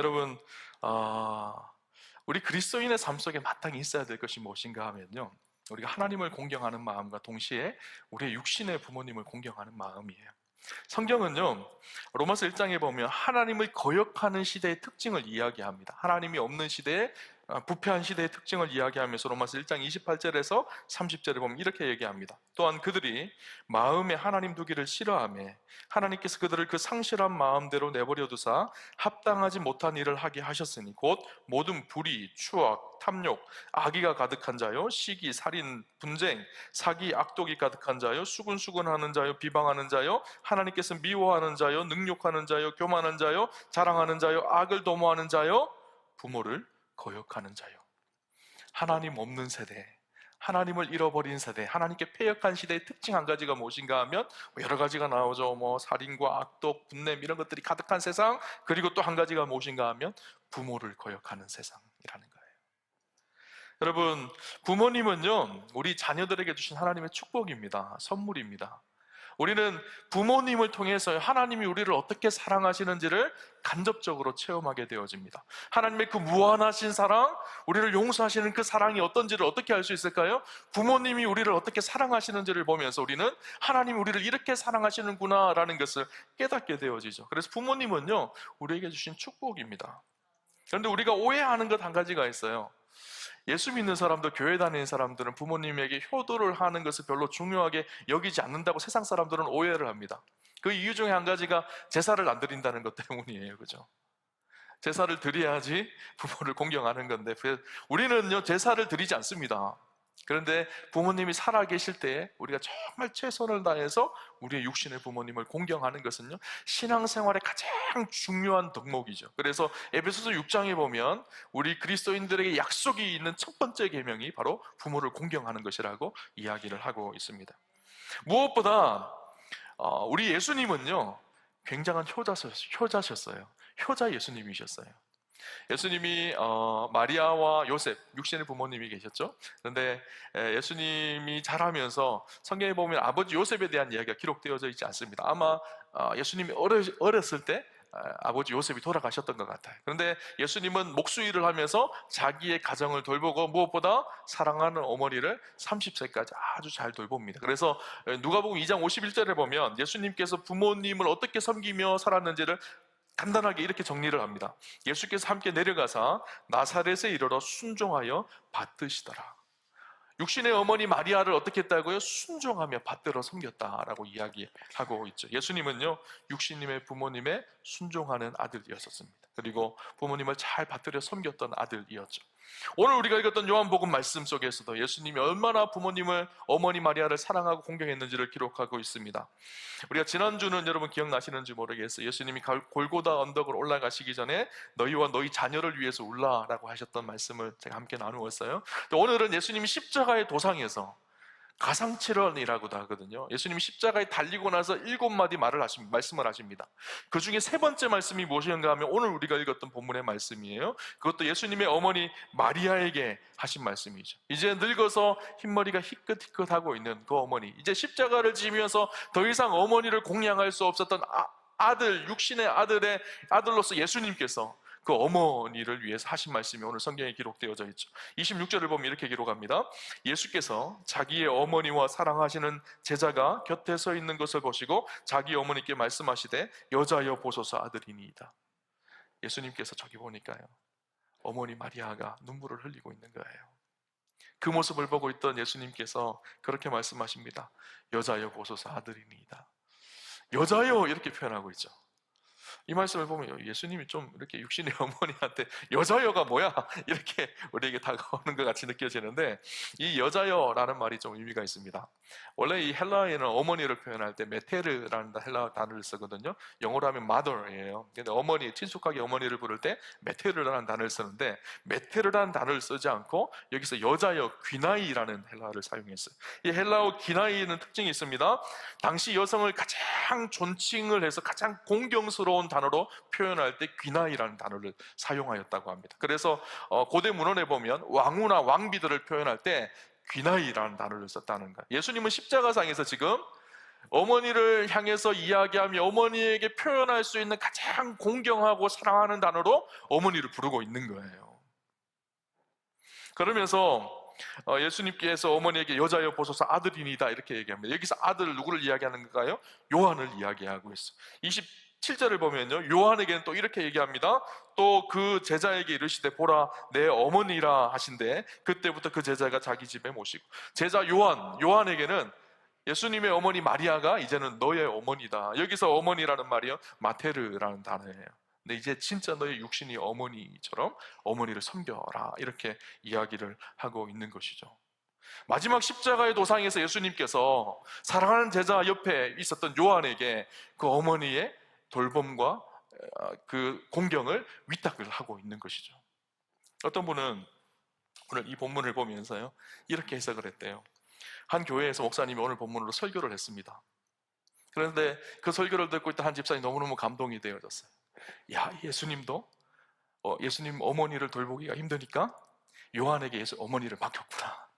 여러분, 우리 그리스도인의 삶 속에 마땅히 있어야 될 것이 무엇인가 하면요, 우리가 하나님을 공경하는 마음과 동시에 우리의 육신의 부모님을 공경하는 마음이에요. 성경은요, 로마서 1장에 보면 하나님을 거역하는 시대의 특징을 이야기합니다. 하나님이 없는 시대에, 부패한 시대의 특징을 이야기하면서 로마서 1장 28절에서 30절에 보면 이렇게 얘기합니다. 또한 그들이 마음에 하나님 두기를 싫어하며 하나님께서 그들을 그 상실한 마음대로 내버려 두사 합당하지 못한 일을 하게 하셨으니 곧 모든 불의, 추악, 탐욕, 악의가 가득한 자요, 시기, 살인, 분쟁, 사기, 악독이 가득한 자요, 수군수군하는 자요, 비방하는 자요, 하나님께서 미워하는 자요, 능욕하는 자요, 교만한 자요, 자랑하는 자요, 악을 도모하는 자요, 부모를 거역하는 자요. 하나님 없는 세대, 하나님을 잃어버린 세대, 하나님께 패역한 시대의 특징 한 가지가 무엇인가 하면 여러 가지가 나오죠. 살인과 악독, 분냄 이런 것들이 가득한 세상, 그리고 또 한 가지가 무엇인가 하면 부모를 거역하는 세상이라는 거예요. 여러분, 부모님은요, 우리 자녀들에게 주신 하나님의 축복입니다. 선물입니다. 우리는 부모님을 통해서 하나님이 우리를 어떻게 사랑하시는지를 간접적으로 체험하게 되어집니다. 하나님의 그 무한하신 사랑, 우리를 용서하시는 그 사랑이 어떤지를 어떻게 알 수 있을까요? 부모님이 우리를 어떻게 사랑하시는지를 보면서 우리는 하나님이 우리를 이렇게 사랑하시는구나 라는 것을 깨닫게 되어지죠. 그래서 부모님은요, 우리에게 주신 축복입니다. 그런데 우리가 오해하는 것 한 가지가 있어요. 예수 믿는 사람들, 교회 다니는 사람들은 부모님에게 효도를 하는 것을 별로 중요하게 여기지 않는다고 세상 사람들은 오해를 합니다. 그 이유 중에 한 가지가 제사를 안 드린다는 것 때문이에요. 그죠? 제사를 드려야지 부모를 공경하는 건데, 우리는요, 제사를 드리지 않습니다. 그런데 부모님이 살아계실 때 우리가 정말 최선을 다해서 우리의 육신의 부모님을 공경하는 것은요, 신앙생활의 가장 중요한 덕목이죠. 그래서 에베소서 6장에 보면 우리 그리스도인들에게 약속이 있는 첫 번째 계명이 바로 부모를 공경하는 것이라고 이야기를 하고 있습니다. 무엇보다 우리 예수님은요, 굉장한 효자셨어요. 효자 예수님이셨어요. 예수님이 마리아와 요셉, 육신의 부모님이 계셨죠. 그런데 예수님이 자라면서 성경에 보면 아버지 요셉에 대한 이야기가 기록되어져 있지 않습니다. 아마 예수님이 어렸을 때 아버지 요셉이 돌아가셨던 것 같아요. 그런데 예수님은 목수일을 하면서 자기의 가정을 돌보고 무엇보다 사랑하는 어머니를 30세까지 아주 잘 돌봅니다. 그래서 누가복음 2장 51절에 보면 예수님께서 부모님을 어떻게 섬기며 살았는지를 간단하게 이렇게 정리를 합니다. 예수께서 함께 내려가사 나사렛에 이르러 순종하여 받드시더라. 육신의 어머니 마리아를 어떻게 했다고요? 순종하며 받들어 섬겼다라고 이야기하고 있죠. 예수님은요, 육신님의 부모님의 순종하는 아들이었습니다. 그리고 부모님을 잘 받들여 섬겼던 아들이었죠. 오늘 우리가 읽었던 요한복음 말씀 속에서도 예수님이 얼마나 부모님을, 어머니 마리아를 사랑하고 공경했는지를 기록하고 있습니다. 우리가 지난주는 여러분 기억나시는지 모르겠어요. 예수님이 골고다 언덕을 올라가시기 전에 너희와 너희 자녀를 위해서 울라라고 하셨던 말씀을 제가 함께 나누었어요. 또 오늘은 예수님이 십자가의 도상에서 가상칠언이라고도 하거든요. 예수님이 십자가에 달리고 나서 7마디 말씀을 하십니다. 그 중에 세 번째 말씀이 무엇인가 하면 오늘 우리가 읽었던 본문의 말씀이에요. 그것도 예수님의 어머니 마리아에게 하신 말씀이죠. 이제 늙어서 흰머리가 희끗희끗하고 있는 그 어머니, 이제 십자가를 지면서 더 이상 어머니를 공양할 수 없었던 아들, 육신의 아들로서 예수님께서 그 어머니를 위해서 하신 말씀이 오늘 성경에 기록되어져 있죠. 26절을 보면 이렇게 기록합니다. 예수께서 자기의 어머니와 사랑하시는 제자가 곁에 서 있는 것을 보시고 자기 어머니께 말씀하시되 여자여 보소서 아들이니이다. 예수님께서 저기 보니까요, 어머니 마리아가 눈물을 흘리고 있는 거예요. 그 모습을 보고 있던 예수님께서 그렇게 말씀하십니다. 여자여 보소서 아들이니이다. 여자여 이렇게 표현하고 있죠. 이 말씀을 보면 예수님이 좀 이렇게 육신의 어머니한테 여자여가 뭐야? 이렇게 우리에게 다가오는 것 같이 느껴지는데, 이 여자여라는 말이 좀 의미가 있습니다. 원래 이 헬라어에는 어머니를 표현할 때 메테르라는 헬라어 단어를 쓰거든요. 영어로 하면 mother예요. 근데 어머니, 친숙하게 어머니를 부를 때 메테르라는 단어를 쓰는데, 메테르라는 단어를 쓰지 않고 여기서 여자여 귀나이라는 헬라어를 사용했어요. 이 헬라어 귀나이는 특징이 있습니다. 당시 여성을 가장 존칭을 해서 가장 공경스러운 단어로 표현할 때 귀나이라는 단어를 사용하였다고 합니다. 그래서 고대 문헌에 보면 왕후나 왕비들을 표현할 때 귀나이라는 단어를 썼다는 거예요. 예수님은 십자가상에서 지금 어머니를 향해서 이야기하며 어머니에게 표현할 수 있는 가장 공경하고 사랑하는 단어로 어머니를 부르고 있는 거예요. 그러면서 예수님께서 어머니에게 여자여 보소서 아들이니다 이렇게 얘기합니다. 여기서 아들 누구를 이야기하는 건가요? 요한을 이야기하고 있어요. 27절을 보면요, 요한에게는 또 이렇게 얘기합니다. 또 그 제자에게 이르시되 보라 내 어머니라 하신대 그때부터 그 제자가 자기 집에 모시고, 제자 요한에게는 예수님의 어머니 마리아가 이제는 너의 어머니다. 여기서 어머니라는 말이요, 마테르라는 단어예요. 근데 이제 진짜 너의 육신이 어머니처럼 어머니를 섬겨라, 이렇게 이야기를 하고 있는 것이죠. 마지막 십자가의 도상에서 예수님께서 사랑하는 제자 옆에 있었던 요한에게 그 어머니의 돌봄과 그 공경을 위탁을 하고 있는 것이죠. 어떤 분은 오늘 이 본문을 보면서요, 이렇게 해석을 했대요. 한 교회에서 목사님이 오늘 본문으로 설교를 했습니다. 그런데 그 설교를 듣고 있던 한 집사님이 너무너무 감동이 되어졌어요. 야, 예수님도 예수님 어머니를 돌보기가 힘드니까 요한에게 어머니를 맡겼구나.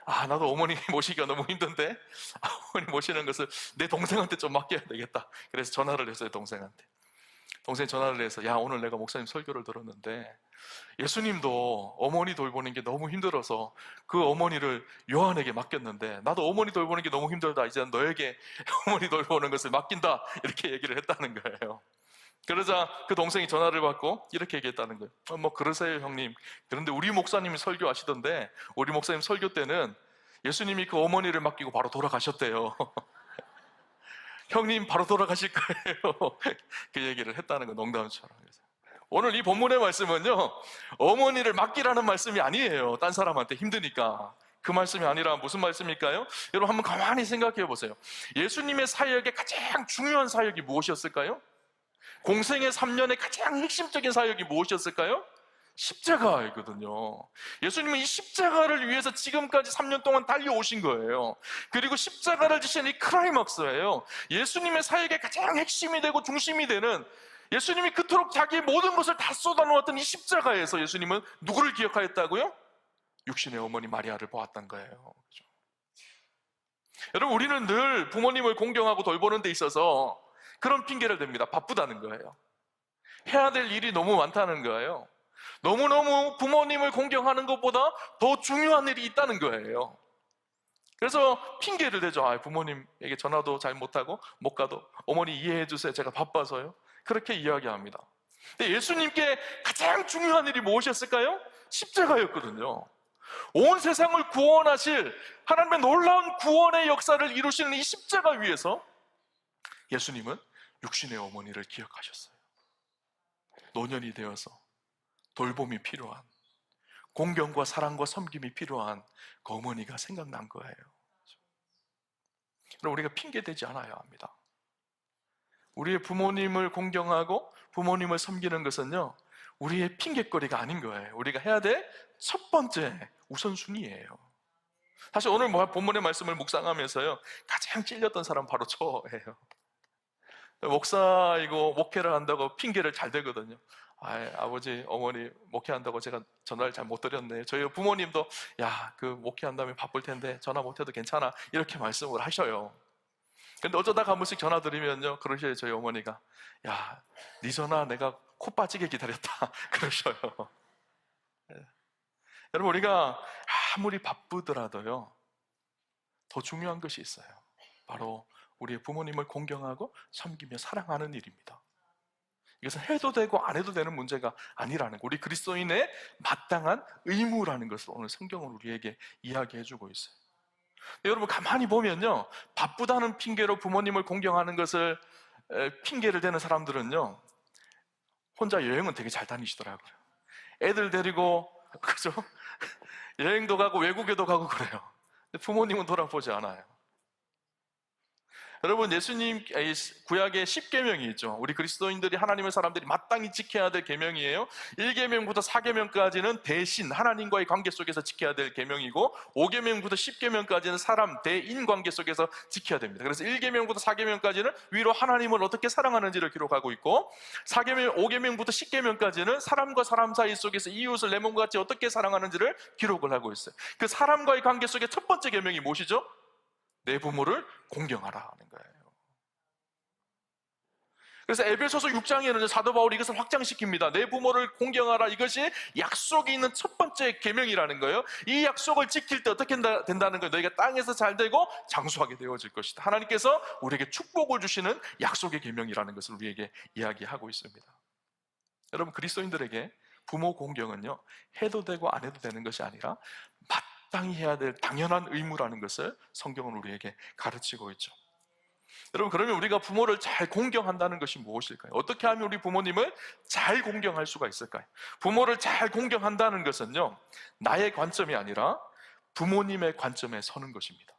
아, 나도 어머니 모시기가 너무 힘든데 어머니 모시는 것을 내 동생한테 좀 맡겨야 되겠다. 그래서 전화를 했어요, 동생한테. 동생이 전화를 해서, 야, 오늘 내가 목사님 설교를 들었는데 예수님도 어머니 돌보는 게 너무 힘들어서 그 어머니를 요한에게 맡겼는데 나도 어머니 돌보는 게 너무 힘들다. 이제 너에게 어머니 돌보는 것을 맡긴다. 이렇게 얘기를 했다는 거예요. 그러자 그 동생이 전화를 받고 이렇게 얘기했다는 거예요. 뭐 그러세요 형님. 그런데 우리 목사님이 설교하시던데 우리 목사님 설교 때는 예수님이 그 어머니를 맡기고 바로 돌아가셨대요. 형님 바로 돌아가실 거예요. 그 얘기를 했다는 거, 농담처럼. 오늘 이 본문의 말씀은요, 어머니를 맡기라는 말씀이 아니에요. 딴 사람한테 힘드니까. 그 말씀이 아니라 무슨 말씀일까요? 여러분 한번 가만히 생각해 보세요. 예수님의 사역의 가장 중요한 사역이 무엇이었을까요? 공생의 3년의 가장 핵심적인 사역이 무엇이었을까요? 십자가이거든요. 예수님은 이 십자가를 위해서 지금까지 3년 동안 달려오신 거예요. 그리고 십자가를 지신 이 클라이막스예요. 예수님의 사역의 가장 핵심이 되고 중심이 되는, 예수님이 그토록 자기의 모든 것을 다 쏟아놓았던 이 십자가에서 예수님은 누구를 기억하였다고요? 육신의 어머니 마리아를 보았던 거예요. 그렇죠? 여러분, 우리는 늘 부모님을 공경하고 돌보는 데 있어서 그런 핑계를 댑니다. 바쁘다는 거예요. 해야 될 일이 너무 많다는 거예요. 너무너무 부모님을 공경하는 것보다 더 중요한 일이 있다는 거예요. 그래서 핑계를 대죠. 아, 부모님에게 전화도 잘 못하고 못 가도 어머니 이해해 주세요. 제가 바빠서요. 그렇게 이야기합니다. 근데 예수님께 가장 중요한 일이 무엇이었을까요? 십자가였거든요. 온 세상을 구원하실 하나님의 놀라운 구원의 역사를 이루시는 이 십자가 위에서 예수님은 육신의 어머니를 기억하셨어요. 노년이 되어서 돌봄이 필요한, 공경과 사랑과 섬김이 필요한 그 어머니가 생각난 거예요. 그럼 우리가 핑계대지 않아야 합니다. 우리의 부모님을 공경하고 부모님을 섬기는 것은요, 우리의 핑계거리가 아닌 거예요. 우리가 해야 될 첫 번째 우선순위예요. 사실 오늘 본문의 말씀을 묵상하면서요, 가장 찔렸던 사람 바로 저예요. 목사이고 목회를 한다고 핑계를 잘 대거든요. 아버지, 어머니 목회한다고 제가 전화를 잘 못 드렸네요. 저희 부모님도 야, 그 목회한다면 바쁠 텐데 전화 못해도 괜찮아, 이렇게 말씀을 하셔요. 근데 어쩌다가 한 번씩 전화 드리면요, 그러셔요. 저희 어머니가, 야, 네 전화 내가 코 빠지게 기다렸다 그러셔요. 여러분, 우리가 아무리 바쁘더라도요, 더 중요한 것이 있어요. 바로 우리의 부모님을 공경하고 섬기며 사랑하는 일입니다. 이것은 해도 되고 안 해도 되는 문제가 아니라는 거, 우리 그리스도인의 마땅한 의무라는 것을 오늘 성경은 우리에게 이야기해주고 있어요. 여러분, 가만히 보면요, 바쁘다는 핑계로 부모님을 공경하는 것을 핑계를 대는 사람들은요, 혼자 여행은 되게 잘 다니시더라고요. 애들 데리고, 그죠? 여행도 가고 외국에도 가고 그래요. 근데 부모님은 돌아보지 않아요. 여러분, 예수님 구약의 10계명이 있죠. 우리 그리스도인들이, 하나님의 사람들이 마땅히 지켜야 될 계명이에요. 1계명부터 4계명까지는 대신 하나님과의 관계 속에서 지켜야 될 계명이고, 5계명부터 10계명까지는 사람 대인 관계 속에서 지켜야 됩니다. 그래서 1계명부터 4계명까지는 위로 하나님을 어떻게 사랑하는지를 기록하고 있고, 5계명부터 10계명까지는 사람과 사람 사이 속에서 이웃을 내 몸과 같이 어떻게 사랑하는지를 기록을 하고 있어요. 그 사람과의 관계 속에 첫 번째 계명이 무엇이죠? 내 부모를 공경하라 하는 거예요. 그래서 에베소서 6장에는 사도 바울이 이것을 확장시킵니다. 내 부모를 공경하라. 이것이 약속이 있는 첫 번째 계명이라는 거예요. 이 약속을 지킬 때 어떻게 된다는 거예요? 너희가 땅에서 잘 되고 장수하게 되어질 것이다. 하나님께서 우리에게 축복을 주시는 약속의 계명이라는 것을 우리에게 이야기하고 있습니다. 여러분, 그리스도인들에게 부모 공경은요, 해도 되고 안 해도 되는 것이 아니라 마땅히 해야 될 당연한 의무라는 것을 성경은 우리에게 가르치고 있죠. 여러분, 그러면 우리가 부모를 잘 공경한다는 것이 무엇일까요? 어떻게 하면 우리 부모님을 잘 공경할 수가 있을까요? 부모를 잘 공경한다는 것은요, 나의 관점이 아니라 부모님의 관점에 서는 것입니다.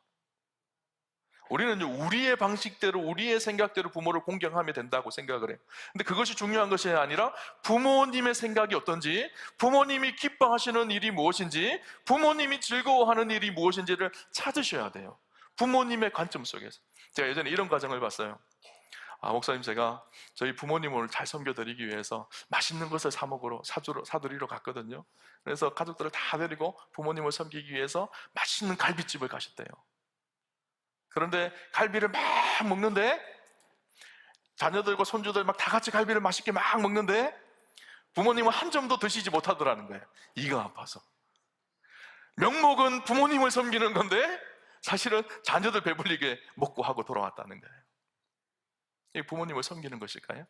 우리는 우리의 방식대로, 우리의 생각대로 부모를 공경하면 된다고 생각을 해요. 근데 그것이 중요한 것이 아니라 부모님의 생각이 어떤지, 부모님이 기뻐하시는 일이 무엇인지, 부모님이 즐거워하는 일이 무엇인지를 찾으셔야 돼요. 부모님의 관점 속에서. 제가 예전에 이런 과정을 봤어요. 목사님, 제가 저희 부모님을 잘 섬겨드리기 위해서 맛있는 것을 사드리러 갔거든요. 그래서 가족들을 다 데리고 부모님을 섬기기 위해서 맛있는 갈비집을 가셨대요. 그런데 갈비를 막 먹는데, 자녀들과 손주들 막 다 같이 갈비를 맛있게 막 먹는데, 부모님은 한 점도 드시지 못하더라는 거예요. 이가 아파서. 명목은 부모님을 섬기는 건데 사실은 자녀들 배불리게 먹고 하고 돌아왔다는 거예요. 이게 부모님을 섬기는 것일까요?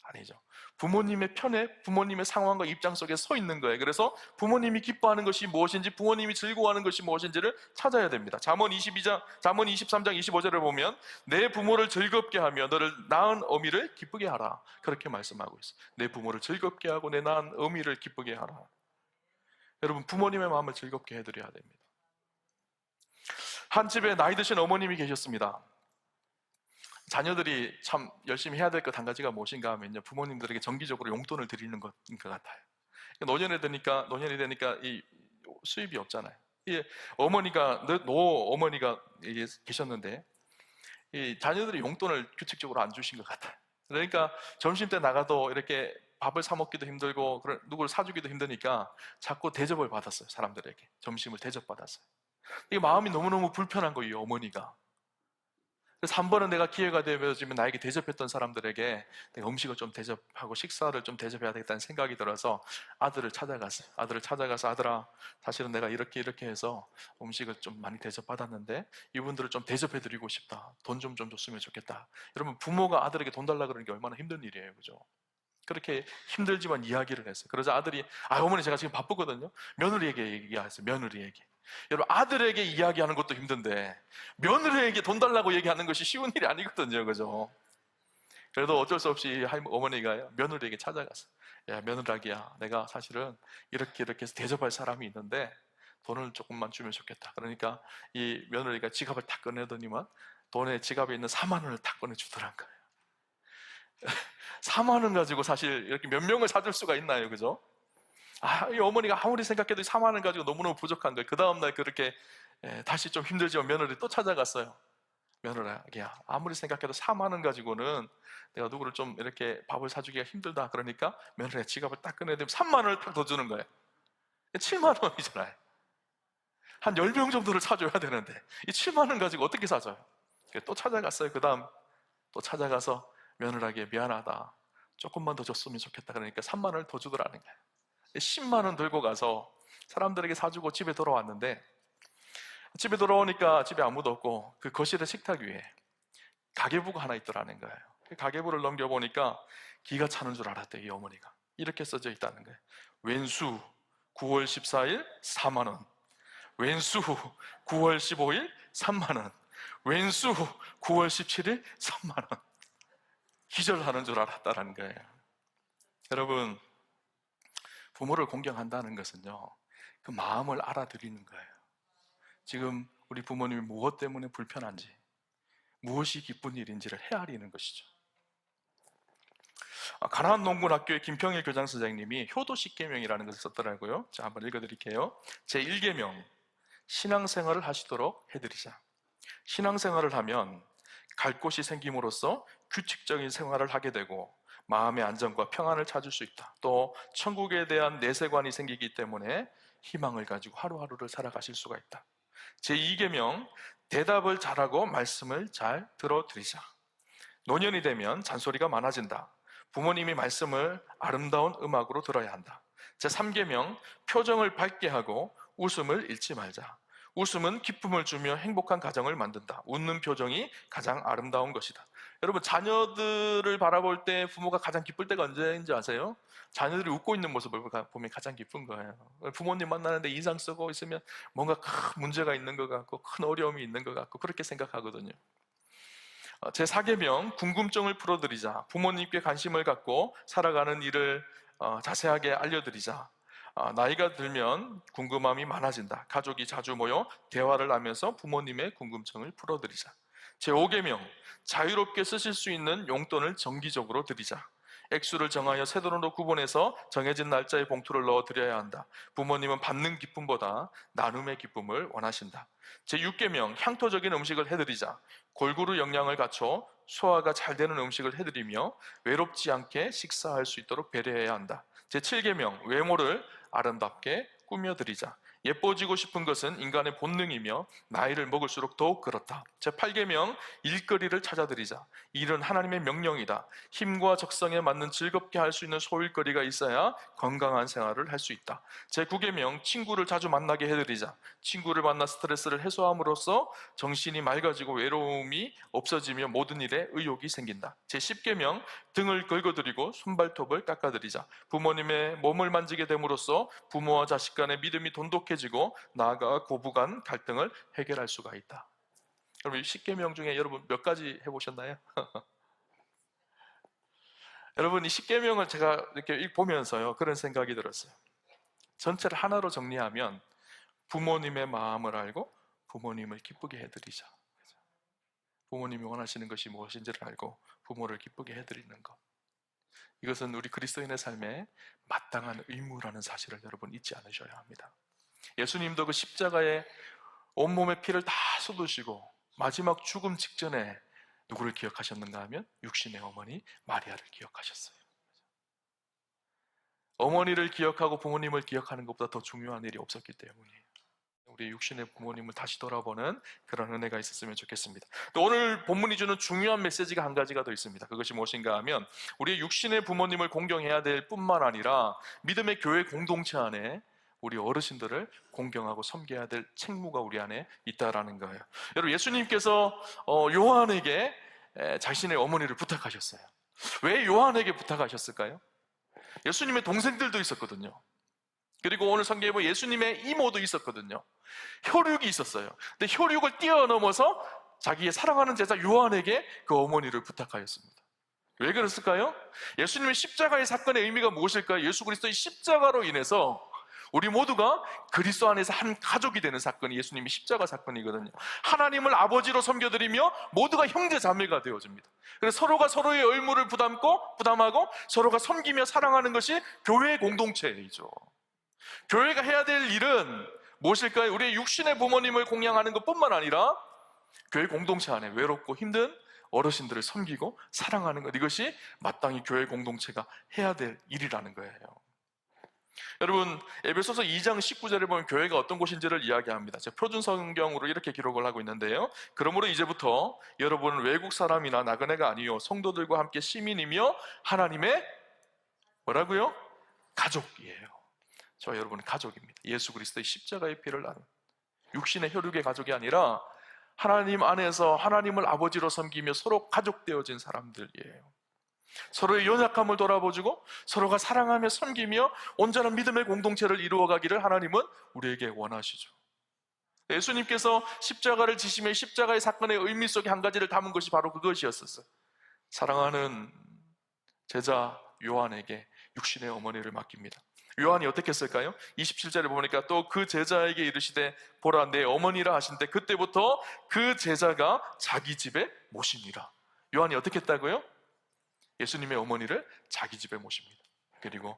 아니죠. 부모님의 편에, 부모님의 상황과 입장 속에 서 있는 거예요. 그래서 부모님이 기뻐하는 것이 무엇인지, 부모님이 즐거워하는 것이 무엇인지를 찾아야 됩니다. 잠언 23장 25절을 보면 내 부모를 즐겁게 하며 너를 낳은 어미를 기쁘게 하라, 그렇게 말씀하고 있어요. 내 부모를 즐겁게 하고 내 낳은 어미를 기쁘게 하라. 여러분, 부모님의 마음을 즐겁게 해드려야 됩니다. 한 집에 나이 드신 어머님이 계셨습니다. 자녀들이 참 열심히 해야 될 것 한 가지가 무엇인가 하면요, 부모님들에게 정기적으로 용돈을 드리는 것인 것 같아요. 노년이 되니까 이 수입이 없잖아요. 이 어머니가 계셨는데, 이 자녀들이 용돈을 규칙적으로 안 주신 것 같아요. 그러니까 점심 때 나가도 이렇게 밥을 사 먹기도 힘들고 누구를 사주기도 힘드니까 자꾸 대접을 받았어요. 사람들에게 점심을 대접받았어요. 이게 마음이 너무너무 불편한 거예요, 이 어머니가. 그래서 한 번은 내가 기회가 되어지면 나에게 대접했던 사람들에게 내가 음식을 좀 대접하고 식사를 좀 대접해야 되겠다는 생각이 들어서 아들을 찾아가서 아들아, 사실은 내가 이렇게 해서 음식을 좀 많이 대접받았는데 이분들을 좀 대접해드리고 싶다. 돈 좀 줬으면 좋겠다. 여러분, 부모가 아들에게 돈 달라 그러는 게 얼마나 힘든 일이에요, 그죠? 그렇게 힘들지만 이야기를 했어요. 그래서 아들이, 어머니 제가 지금 바쁘거든요. 며느리에게 얘기했어요. 며느리에게. 여러분, 아들에게 이야기하는 것도 힘든데 며느리에게 돈 달라고 얘기하는 것이 쉬운 일이 아니거든요, 그죠? 그래도 어쩔 수 없이 어머니가 며느리에게 찾아가서, 야, 며느라기야, 내가 사실은 이렇게 해서 대접할 사람이 있는데 돈을 조금만 주면 좋겠다. 그러니까 이 며느리가 지갑을 딱 꺼내더니만 지갑에 있는 4만 원을 딱 꺼내주더란 거예요. 4만 원 가지고 사실 이렇게 몇 명을 사줄 수가 있나요, 그죠? 이 어머니가 아무리 생각해도 4만 원 가지고 너무너무 부족한 거예요. 그 다음날 그렇게 다시 좀 힘들지만 며느리 또 찾아갔어요. 며느라기야, 아무리 생각해도 4만 원 가지고는 내가 누구를 좀 이렇게 밥을 사주기가 힘들다. 그러니까 며느리가 지갑을 딱 꺼내더니 3만 원을 딱 더 주는 거예요. 7만 원이잖아요. 한 10명 정도를 사줘야 되는데 이 7만 원 가지고 어떻게 사줘요? 또 찾아갔어요. 그 다음 또 찾아가서 며느라기에 미안하다, 조금만 더 줬으면 좋겠다. 그러니까 3만 원을 더 주더라는 거예요. 10만 원 들고 가서 사람들에게 사주고 집에 돌아왔는데, 집에 돌아오니까 집에 아무도 없고 그 거실의 식탁 위에 가계부가 하나 있더라는 거예요. 그 가계부를 넘겨보니까 기가 차는 줄 알았대요, 이 어머니가. 이렇게 써져 있다는 거예요. 왼수 9월 14일 4만 원, 왼수 9월 15일 3만 원, 왼수 9월 17일 3만 원. 기절하는 줄 알았다는 거예요. 여러분, 부모를 공경한다는 것은요, 그 마음을 알아들이는 거예요. 지금 우리 부모님이 무엇 때문에 불편한지, 무엇이 기쁜 일인지를 헤아리는 것이죠. 가나안 농군학교의 김평일 교장 선생님이 효도 10계명이라는 것을 썼더라고요. 자, 한번 읽어드릴게요. 제1계명, 신앙생활을 하시도록 해드리자. 신앙생활을 하면 갈 곳이 생김으로써 규칙적인 생활을 하게 되고 마음의 안정과 평안을 찾을 수 있다. 또 천국에 대한 내세관이 생기기 때문에 희망을 가지고 하루하루를 살아가실 수가 있다. 제2계명, 대답을 잘하고 말씀을 잘 들어드리자. 노년이 되면 잔소리가 많아진다. 부모님이 말씀을 아름다운 음악으로 들어야 한다. 제3계명, 표정을 밝게 하고 웃음을 잃지 말자. 웃음은 기쁨을 주며 행복한 가정을 만든다. 웃는 표정이 가장 아름다운 것이다. 여러분, 자녀들을 바라볼 때 부모가 가장 기쁠 때가 언제인지 아세요? 자녀들이 웃고 있는 모습을 보면 가장 기쁜 거예요. 부모님 만나는데 인상 쓰고 있으면 뭔가 큰 문제가 있는 것 같고 큰 어려움이 있는 것 같고 그렇게 생각하거든요. 제4계명, 궁금증을 풀어드리자. 부모님께 관심을 갖고 살아가는 일을 자세하게 알려드리자. 나이가 들면 궁금함이 많아진다. 가족이 자주 모여 대화를 하면서 부모님의 궁금증을 풀어드리자. 제5계명, 자유롭게 쓰실 수 있는 용돈을 정기적으로 드리자. 액수를 정하여 세돈으로 구분해서 정해진 날짜에 봉투를 넣어 드려야 한다. 부모님은 받는 기쁨보다 나눔의 기쁨을 원하신다. 제6계명, 향토적인 음식을 해드리자. 골고루 영양을 갖춰 소화가 잘 되는 음식을 해드리며 외롭지 않게 식사할 수 있도록 배려해야 한다. 제7계명, 외모를 아름답게 꾸며드리자. 예뻐지고 싶은 것은 인간의 본능이며 나이를 먹을수록 더욱 그렇다. 제8계명, 일거리를 찾아드리자. 일은 하나님의 명령이다. 힘과 적성에 맞는 즐겁게 할 수 있는 소일거리가 있어야 건강한 생활을 할 수 있다. 제9계명, 친구를 자주 만나게 해드리자. 친구를 만나 스트레스를 해소함으로써 정신이 맑아지고 외로움이 없어지며 모든 일에 의욕이 생긴다. 제10계명, 등을 긁어드리고 손발톱을 깎아드리자. 부모님의 몸을 만지게 됨으로써 부모와 자식 간의 믿음이 돈독해지고 나아가 고부간 갈등을 해결할 수가 있다. 여러분, 이 10계명 중에 여러분 몇 가지 해보셨나요? 여러분, 이 10계명을 제가 이렇게 보면서요, 그런 생각이 들었어요. 전체를 하나로 정리하면 부모님의 마음을 알고 부모님을 기쁘게 해드리자. 부모님이 원하시는 것이 무엇인지를 알고 부모를 기쁘게 해드리는 것. 이것은 우리 그리스도인의 삶에 마땅한 의무라는 사실을 여러분 잊지 않으셔야 합니다. 예수님도 그 십자가에 온몸의 피를 다 쏟으시고 마지막 죽음 직전에 누구를 기억하셨는가 하면 육신의 어머니 마리아를 기억하셨어요. 어머니를 기억하고 부모님을 기억하는 것보다 더 중요한 일이 없었기 때문이에요. 우리 육신의 부모님을 다시 돌아보는 그런 은혜가 있었으면 좋겠습니다. 또 오늘 본문이 주는 중요한 메시지가 한 가지가 더 있습니다. 그것이 무엇인가 하면 우리의 육신의 부모님을 공경해야 될 뿐만 아니라 믿음의 교회 공동체 안에 우리 어르신들을 공경하고 섬겨야 될 책무가 우리 안에 있다라는 거예요. 여러분, 예수님께서 요한에게 자신의 어머니를 부탁하셨어요. 왜 요한에게 부탁하셨을까요? 예수님의 동생들도 있었거든요. 그리고 오늘 성경에 보면 예수님의 이모도 있었거든요. 혈육이 있었어요. 근데 혈육을 뛰어넘어서 자기의 사랑하는 제자 요한에게 그 어머니를 부탁하였습니다. 왜 그랬을까요? 예수님의 십자가의 사건의 의미가 무엇일까요? 예수 그리스도의 십자가로 인해서 우리 모두가 그리스도 안에서 한 가족이 되는 사건이 예수님의 십자가 사건이거든요. 하나님을 아버지로 섬겨드리며 모두가 형제 자매가 되어집니다. 그래서 서로가 서로의 의무를 부담하고 서로가 섬기며 사랑하는 것이 교회의 공동체이죠. 교회가 해야 될 일은 무엇일까요? 우리의 육신의 부모님을 공양하는 것뿐만 아니라 교회 공동체 안에 외롭고 힘든 어르신들을 섬기고 사랑하는 것, 이것이 마땅히 교회 공동체가 해야 될 일이라는 거예요. 여러분, 에베소서 2장 19절에 보면 교회가 어떤 곳인지를 이야기합니다. 제가 표준 성경으로 이렇게 기록을 하고 있는데요. 그러므로 이제부터 여러분은 외국 사람이나 나그네가 아니요 성도들과 함께 시민이며 하나님의 뭐라고요? 가족이에요. 저와 여러분은 가족입니다. 예수 그리스도의 십자가의 피를 나눈 육신의 혈육의 가족이 아니라 하나님 안에서 하나님을 아버지로 섬기며 서로 가족되어진 사람들이에요. 서로의 연약함을 돌아보고 서로가 사랑하며 섬기며 온전한 믿음의 공동체를 이루어가기를 하나님은 우리에게 원하시죠. 예수님께서 십자가를 지시며 십자가의 사건의 의미 속에 한 가지를 담은 것이 바로 그것이었어요. 사랑하는 제자 요한에게 육신의 어머니를 맡깁니다. 요한이 어떻게 했을까요? 27절에 보니까 또 그 제자에게 이르시되 보라 내 어머니라 하신데 그때부터 그 제자가 자기 집에 모십니다. 요한이 어떻게 했다고요? 예수님의 어머니를 자기 집에 모십니다. 그리고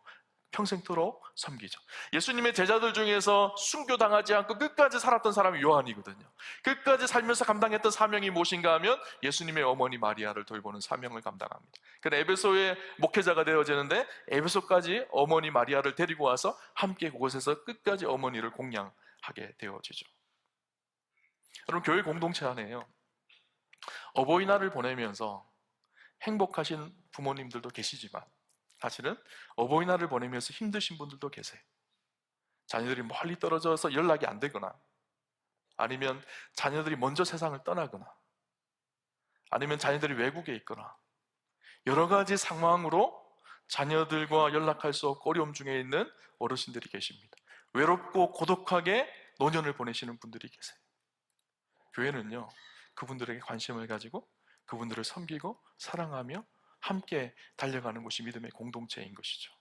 평생토록 섬기죠. 예수님의 제자들 중에서 순교당하지 않고 끝까지 살았던 사람이 요한이거든요. 끝까지 살면서 감당했던 사명이 무엇인가 하면 예수님의 어머니 마리아를 돌보는 사명을 감당합니다. 그래서 에베소의 목회자가 되어지는데 에베소까지 어머니 마리아를 데리고 와서 함께 그곳에서 끝까지 어머니를 공양하게 되어지죠. 여러분, 교회 공동체 안에요, 어버이날을 보내면서 행복하신 부모님들도 계시지만 사실은 어버이날을 보내면서 힘드신 분들도 계세요. 자녀들이 멀리 떨어져서 연락이 안 되거나, 아니면 자녀들이 먼저 세상을 떠나거나, 아니면 자녀들이 외국에 있거나, 여러 가지 상황으로 자녀들과 연락할 수 없고 어려움 중에 있는 어르신들이 계십니다. 외롭고 고독하게 노년을 보내시는 분들이 계세요. 교회는요, 그분들에게 관심을 가지고 그분들을 섬기고 사랑하며 함께 달려가는 곳이 믿음의 공동체인 것이죠.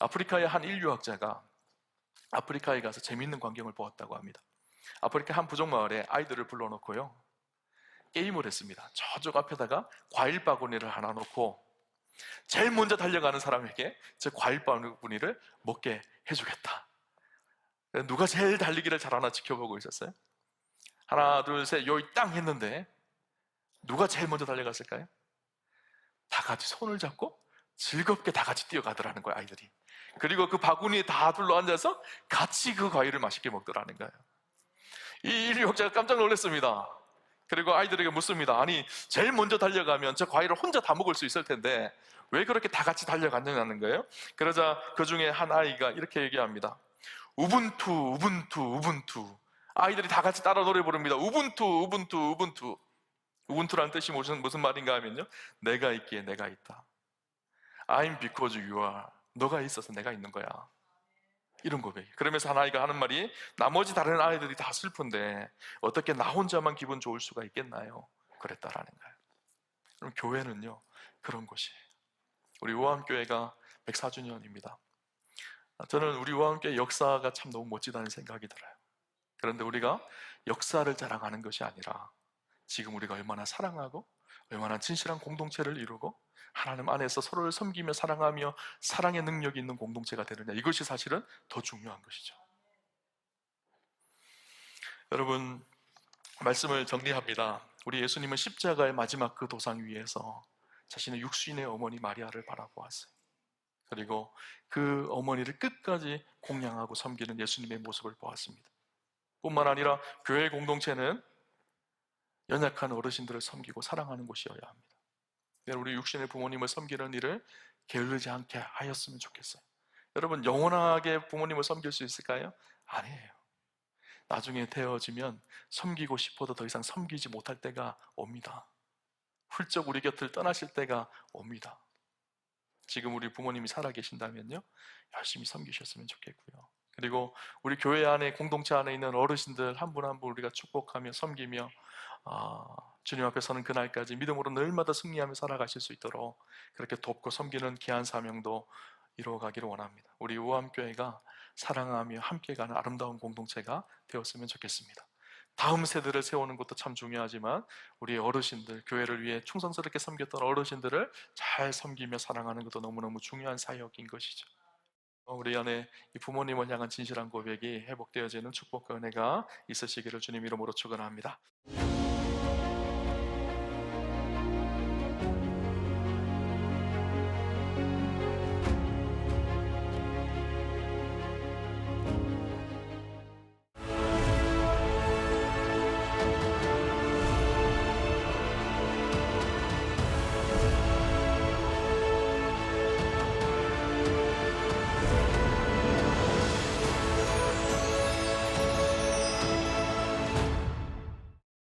아프리카의 한 인류학자가 아프리카에 가서 재미있는 광경을 보았다고 합니다. 아프리카 한 부족 마을에 아이들을 불러놓고요, 게임을 했습니다. 저쪽 앞에다가 과일 바구니를 하나 놓고 제일 먼저 달려가는 사람에게 저 과일 바구니를 먹게 해주겠다. 누가 제일 달리기를 잘하나 지켜보고 있었어요. 하나, 둘, 셋, 요이 땅 했는데 누가 제일 먼저 달려갔을까요? 다 같이 손을 잡고 즐겁게 다 같이 뛰어가더라는 거예요, 아이들이. 그리고 그 바구니에 다 둘러앉아서 같이 그 과일을 맛있게 먹더라는 거예요. 이 인류학자가 깜짝 놀랐습니다. 그리고 아이들에게 묻습니다. 아니, 제일 먼저 달려가면 저 과일을 혼자 다 먹을 수 있을 텐데 왜 그렇게 다 같이 달려갔느냐는 거예요. 그러자 그 중에 한 아이가 이렇게 얘기합니다. 우분투, 우분투, 우분투. 아이들이 다 같이 따라 노래 부릅니다. 우분투, 우분투, 우분투. 우분투라는 뜻이 무슨 말인가 하면요, 내가 있기에 내가 있다. I'm because you are. 너가 있어서 내가 있는 거야. 이런 고백. 그러면서 한 아이가 하는 말이, 나머지 다른 아이들이 다 슬픈데 어떻게 나 혼자만 기분 좋을 수가 있겠나요? 그랬다라는 거예요. 그럼 교회는요, 그런 곳이에요. 우리 우암교회가 104주년입니다. 저는 우리 우암교회 역사가 참 너무 멋지다는 생각이 들어요. 그런데 우리가 역사를 자랑하는 것이 아니라 지금 우리가 얼마나 사랑하고 얼마나 진실한 공동체를 이루고 하나님 안에서 서로를 섬기며 사랑하며 사랑의 능력이 있는 공동체가 되느냐, 이것이 사실은 더 중요한 것이죠. 여러분, 말씀을 정리합니다. 우리 예수님은 십자가의 마지막 그 도상 위에서 자신의 육신의 어머니 마리아를 바라보았어요. 그리고 그 어머니를 끝까지 공양하고 섬기는 예수님의 모습을 보았습니다. 뿐만 아니라 교회 공동체는 연약한 어르신들을 섬기고 사랑하는 곳이어야 합니다. 우리 육신의 부모님을 섬기는 일을 게으르지 않게 하였으면 좋겠어요. 여러분, 영원하게 부모님을 섬길 수 있을까요? 아니에요. 나중에 되어지면 섬기고 싶어도 더 이상 섬기지 못할 때가 옵니다. 훌쩍 우리 곁을 떠나실 때가 옵니다. 지금 우리 부모님이 살아계신다면요, 열심히 섬기셨으면 좋겠고요. 그리고 우리 교회 안에, 공동체 안에 있는 어르신들 한 분 한 분 우리가 축복하며 섬기며 주님 앞에 서는 그날까지 믿음으로 늘마다 승리하며 살아가실 수 있도록 그렇게 돕고 섬기는 귀한 사명도 이루어가기를 원합니다. 우리 우암교회가 사랑하며 함께 가는 아름다운 공동체가 되었으면 좋겠습니다. 다음 세대를 세우는 것도 참 중요하지만 우리 어르신들, 교회를 위해 충성스럽게 섬겼던 어르신들을 잘 섬기며 사랑하는 것도 너무너무 중요한 사역인 것이죠. 우리 안에 이 부모님을 향한 진실한 고백이 회복되어지는 축복과 은혜가 있으시기를 주님 이름으로 축원합니다.